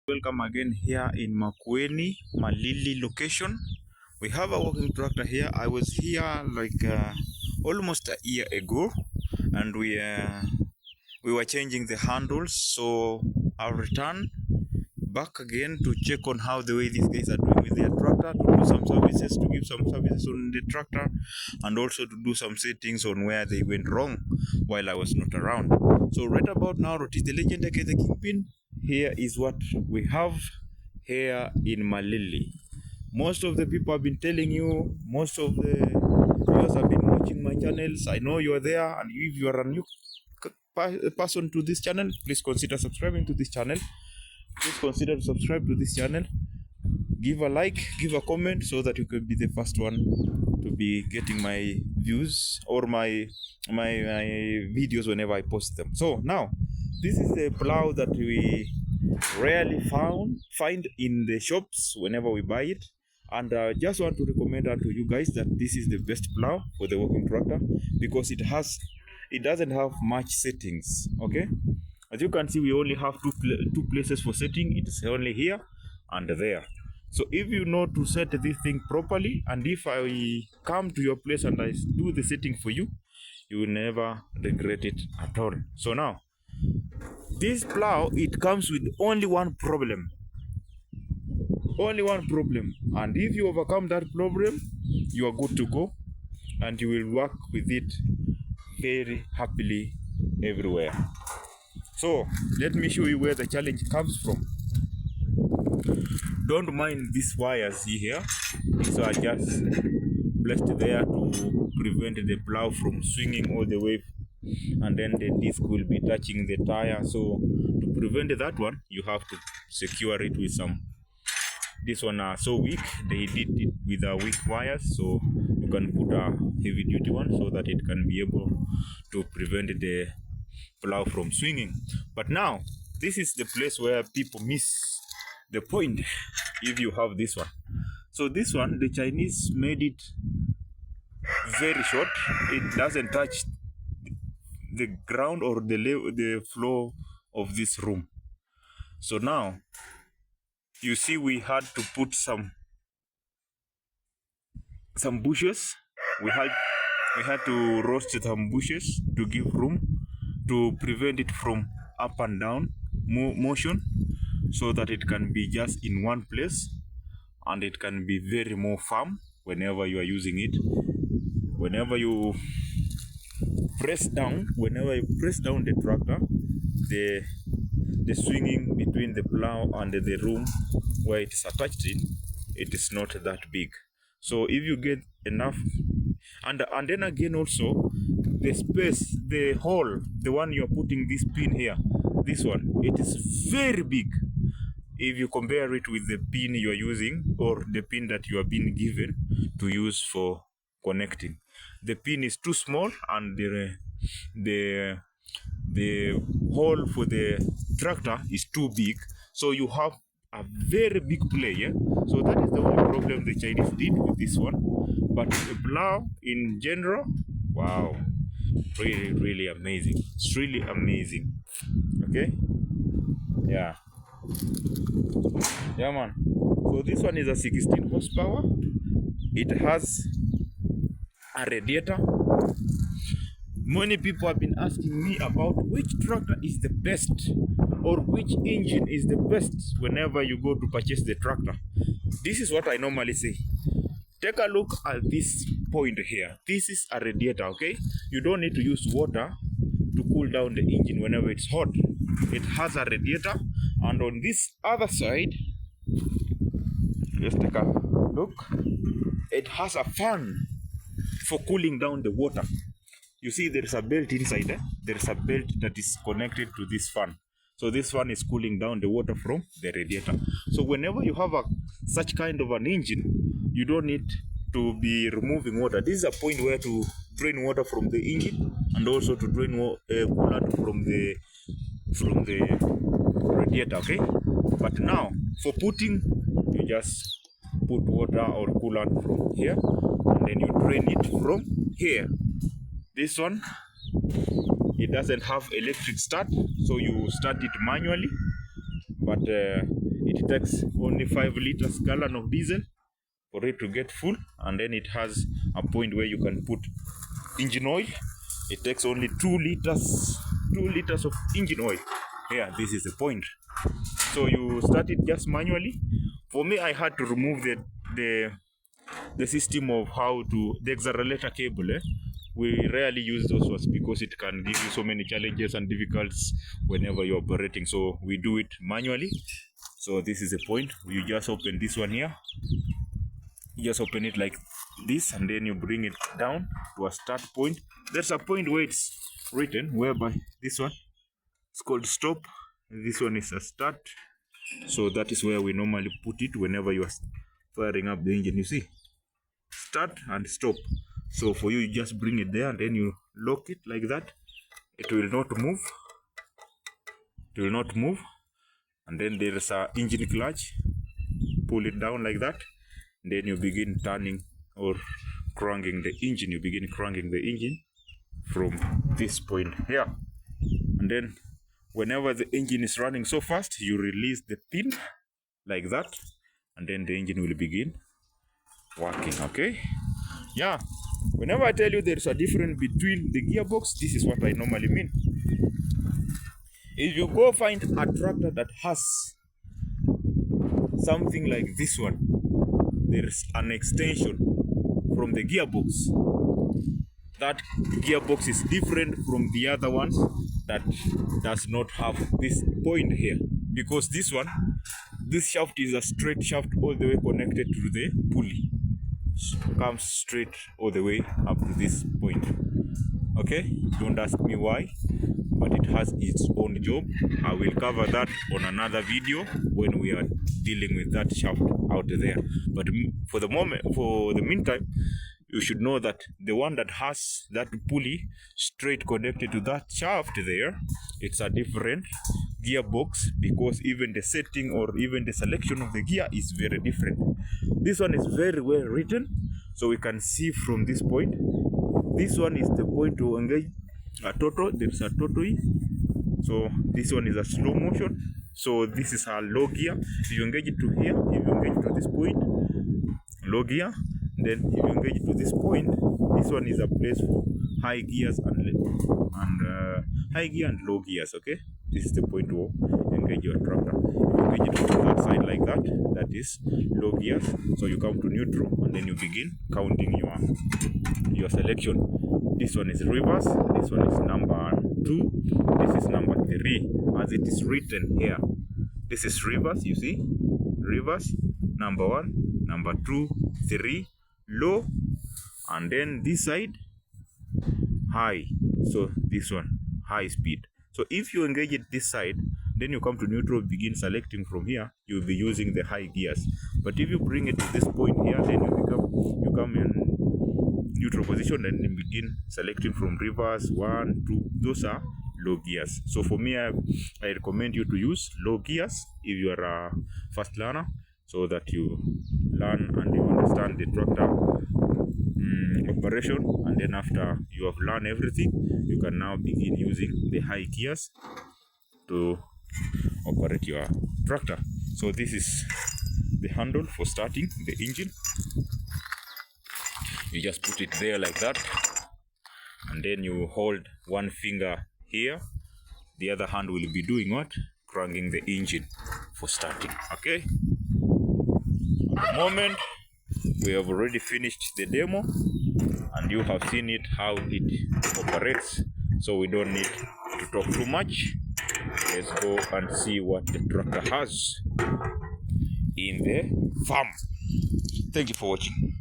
Welcome again here in Makueni, Malili location. We have a working tractor here. I was here like almost a year ago, and we were changing the handles. So I'll return back again to check on how the way these guys are doing with their tractor, to do some services, to give some services on the tractor, and also to do some settings on where they went wrong while I was not around. So right about now, what is the legend against the kingpin? Here is what we have here in Malili. Most of the people have been telling you, most of the viewers have been watching my channels. I know you are there, and if you are a new person to this channel, please consider subscribing to this channel. Please consider to subscribe to this channel. Give a like, give a comment, so that you can be the first one to be getting my views or my videos whenever I post them. So now, this is the plough that we rarely find in the shops whenever we buy it, and I just want to recommend to you guys that this is the best plough for the working tractor, because it doesn't have much settings. Okay, as you can see, we only have two places for setting. It is only here and there. So if you know to set this thing properly, and if I come to your place and I do the setting for you, you will never regret it at all. So now, this plough, it comes with only one problem. Only one problem. And if you overcome that problem, you are good to go, and you will work with it very happily everywhere. So let me show you where the challenge comes from. Don't mind these wires here. These are just placed there to prevent the plough from swinging all the way, and then the disc will be touching the tire. So to prevent that one, you have to secure it with some. This one are so weak, they did it with a weak wires, so you can put a heavy duty one so that it can be able to prevent the plough from swinging. But now, this is the place where people miss the point if you have this one. So this one, the Chinese made it very short. It doesn't touch the ground or the floor of this room. So now, you see, we had to put some bushes. We had to roast some bushes to give room to prevent it from up and down motion, so that it can be just in one place, and it can be very more firm whenever you are using it. Whenever you press down the tractor, the swinging between the plough and the room where it is attached in, it is not that big. So if you get enough, and then again also, the space, the hole, the one you are putting this pin here, this one, it is very big if you compare it with the pin you are using, or the pin that you are being given to use for connecting. The pin is too small, and the hole for the tractor is too big, so you have a very big play. Yeah? So that is the only problem the Chinese did with this one. But the plough in general, wow, really amazing. It's really amazing. Okay, yeah man. So this one is a 16 horsepower. It has a radiator. Many people have been asking me about which tractor is the best, or which engine is the best whenever you go to purchase the tractor. This is what I normally say. Take a look at this point here. This is a radiator, okay? You don't need to use water to cool down the engine whenever it's hot. It has a radiator, and on this other side, let's take a look. It has a fan for cooling down the water. You see, there is a belt inside there. There is a belt that is connected to this fan. So this fan is cooling down the water from the radiator. So whenever you have such kind of an engine, you don't need to be removing water. This is a point where to drain water from the engine, and also to drain coolant from the radiator. Okay, but now for putting, you just put water or coolant from here, and then you drain it from here. This one, it doesn't have electric start, so you start it manually but it takes only 5 liters gallon of diesel for it to get full, and then it has a point where you can put engine oil. It takes only 2 liters of engine oil. Here, this is the point. So you start it just manually. For me, I had to remove the system of how to the accelerator cable. We rarely use those ones because it can give you so many challenges and difficulties whenever you're operating. So we do it manually. So this is the point. You just open this one here. You just open it like this, and then you bring it down to a start point. There's a point where it's written, whereby this one is called stop. This one is a start. So that is where we normally put it whenever you are firing up the engine. You see, start and stop. So for you, you just bring it there and then you lock it like that. It will not move. It will not move. And then there is a engine clutch. Pull it down like that. Then you begin turning or cranking the engine. You begin cranking the engine from this point here. And then whenever the engine is running so fast, you release the pin like that. And then the engine will begin working, okay? Yeah, whenever I tell you there's a difference between the gearbox, this is what I normally mean. If you go find a tractor that has something like this one, there's an extension from the gearbox. That gearbox is different from the other ones that does not have this point here, because this one, this shaft is a straight shaft all the way connected to the pulley. Comes straight all the way up to this point. Okay, don't ask me why, but it has its own job. I will cover that on another video when we are dealing with that shaft out there. But for the meantime, you should know that the one that has that pulley straight connected to that shaft there, it's a different gearbox, because even the setting or even the selection of the gear is very different. This one is very well written, so we can see from this point. This one is the point to engage a throttle. There's a throttle. So this one is a slow motion. So this is a low gear. If you engage it to here, if you engage to this point, low gear. Then if you engage it to this point, this one is a place for high gears and high gear and low gears. Okay, this is the point to engage your tractor. If you engage it to that side like that, that is low gears. So you come to neutral and then you begin counting your selection. This one is reverse. This one is number 2. This is number 3, as it is written here. This is reverse. You see, reverse, number 1, number 2, 3, low, and then this side high. So this one high speed. So if you engage it this side, then you come to neutral, begin selecting from here, you'll be using the high gears. But if you bring it to this point here, then you come in neutral position and then begin selecting from reverse, 1, 2. Those are low gears. So for me, I recommend you to use low gears if you are a fast learner, so that you learn and you understand the tractor operation. And then after you have learned everything, you can now begin using the high gears to operate your tractor. So this is the handle for starting the engine. You just put it there like that, and then you hold one finger here. The other hand will be doing what? Cranking the engine for starting. Okay, at the moment we have already finished the demo and you have seen it how it operates, so we don't need to talk too much. Let's go and see what the tractor has in the farm. Thank you for watching.